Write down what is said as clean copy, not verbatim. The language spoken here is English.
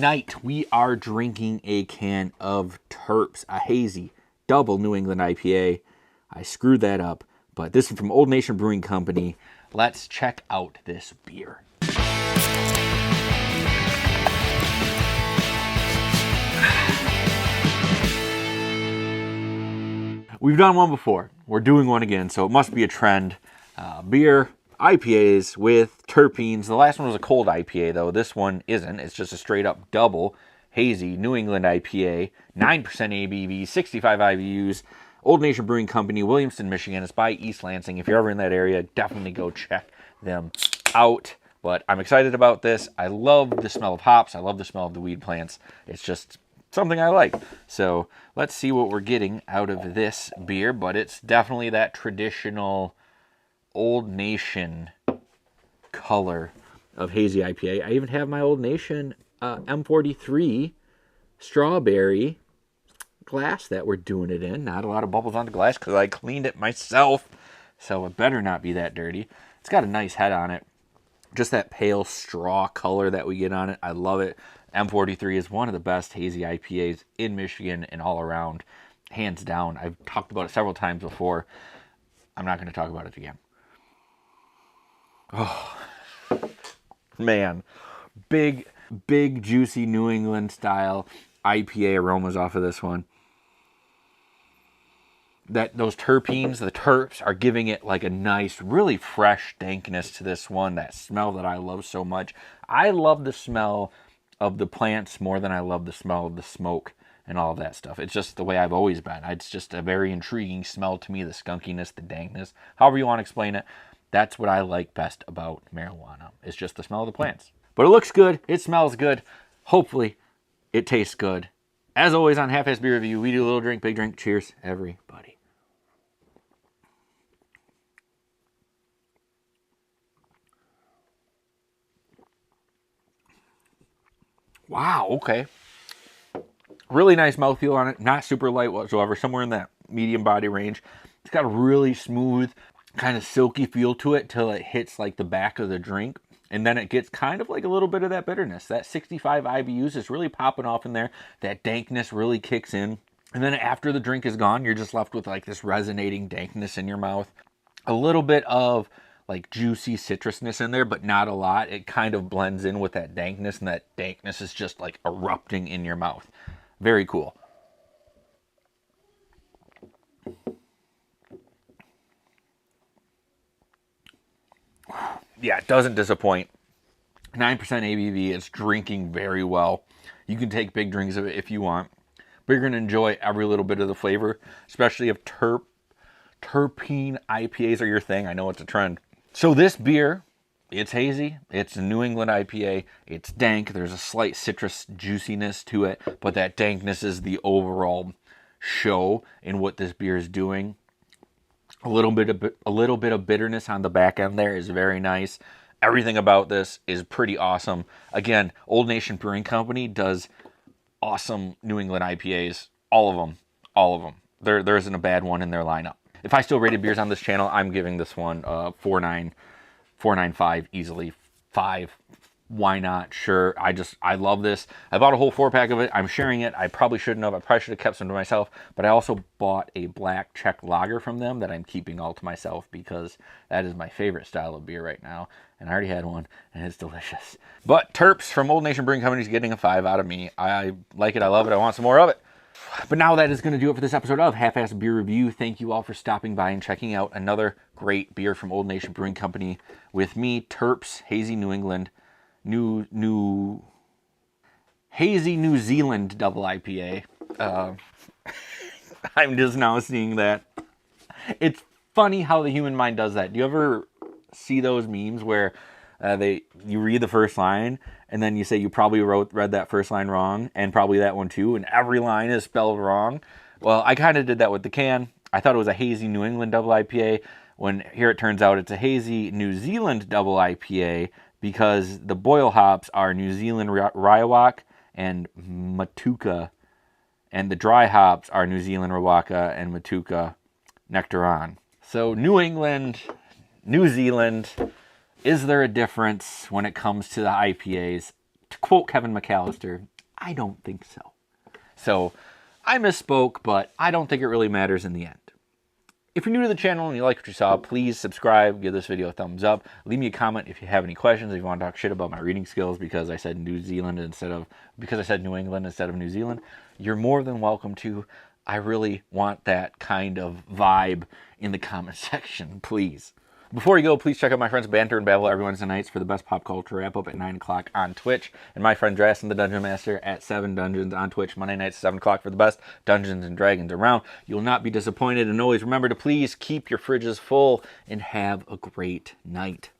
Tonight, we are drinking a can of Turps, a hazy double New England IPA. I screwed that up, but this is from Old Nation Brewing Company. Let's check out this beer. We've done one before. We're doing one again, so it must be a trend. Beer, IPAs with terpenes. The last one was a cold IPA, though. This one isn't. It's just a straight-up double hazy New England IPA, 9% ABV, 65 IBUs. Old Nation Brewing Company, Williamston, Michigan. It's by East Lansing. If you're ever in that area, definitely go check them out. But I'm excited about this. I love the smell of hops. I love the smell of the weed plants. It's just something I like. So let's see what we're getting out of this beer. But it's definitely that traditional Old Nation color of hazy IPA. I even have my Old Nation M43 strawberry glass that we're doing it in. Not a lot of bubbles on the glass because I cleaned it myself, so it better not be that dirty. It's got a nice head on it. Just that pale straw color that we get on it. I love it. M43 is one of the best hazy IPAs in Michigan and all around, hands down. I've talked about it several times before. I'm not going to talk about it again. Oh, man. Big, juicy New England style IPA aromas off of this one. Those terpenes, the terps, are giving it like a nice, really fresh dankness to this one. That smell that I love so much. I love the smell of the plants more than I love the smell of the smoke and all of that stuff. It's just the way I've always been. It's just a very intriguing smell to me, the skunkiness, the dankness, however you want to explain it. That's what I like best about marijuana. It's just the smell of the plants. But it looks good. It smells good. Hopefully, it tastes good. As always on Half-Ass Beer Review, we do a little drink, big drink. Cheers, everybody. Wow, okay. Really nice mouthfeel on it. Not super light whatsoever. Somewhere in that medium body range. It's got a really smooth, kind of silky feel to it till it hits like the back of the drink. And then it gets kind of like a little bit of that bitterness. That 65 IBUs is really popping off in there. That dankness really kicks in. And then after the drink is gone, you're just left with like this resonating dankness in your mouth. A little bit of like juicy citrusness in there, but not a lot. It kind of blends in with that dankness, and that dankness is just like erupting in your mouth. Very cool. Yeah, it doesn't disappoint. 9% ABV. It's drinking very well. You can take big drinks of it if you want, but you're going to enjoy every little bit of the flavor, especially if terpene IPAs are your thing. I know it's a trend. So this beer, it's hazy. It's a New England IPA. It's dank. There's a slight citrus juiciness to it, but that dankness is the overall show in what this beer is doing. A little bit of bitterness on the back end there is very nice. Everything about this is pretty awesome. Again, Old Nation Brewing Company does awesome New England IPAs. All of them. There isn't a bad one in their lineup. If I still rated beers on this channel, I'm giving this one 4.95 easily. 5. Why not? Sure. I love this. I bought a whole 4-pack of it. I'm sharing it. I probably shouldn't have. I probably should have kept some to myself. But I also bought a black Czech lager from them that I'm keeping all to myself because that is my favorite style of beer right now. And I already had one, and it's delicious. But Terps from Old Nation Brewing Company is getting a 5 out of me. I like it. I love it. I want some more of it. But now that is going to do it for this episode of Half-Ass Beer Review. Thank you all for stopping by and checking out another great beer from Old Nation Brewing Company with me, Terps, Hazy New England, Hazy New Zealand double IPA. I'm just now seeing that. It's funny how the human mind does that. Do you ever see those memes where you read the first line and then you say you probably read that first line wrong and probably that one too, and every line is spelled wrong? Well, I kind of did that with the can. I thought it was a Hazy New England double IPA, when here it turns out it's a Hazy New Zealand double IPA because the boil hops are New Zealand Riwak and Matuka, and the dry hops are New Zealand Riwaka and Matuka Nectaron. So New England, New Zealand, is there a difference when it comes to the IPAs? to quote Kevin McAllister, I don't think so. So I misspoke, but I don't think it really matters in the end. If you're new to the channel and you like what you saw, please subscribe, give this video a thumbs up, leave me a comment if you have any questions, if you want to talk shit about my reading skills because I said New England instead of New Zealand. You're more than welcome to. I really want that kind of vibe in the comment section, please. Before you go, please check out my friends Banter and Babble every Wednesday nights for the best pop culture wrap-up at 9 o'clock on Twitch. And my friend Drastin the Dungeon Master at 7 Dungeons on Twitch Monday nights at 7 o'clock for the best Dungeons and Dragons around. You will not be disappointed. And always remember to please keep your fridges full and have a great night.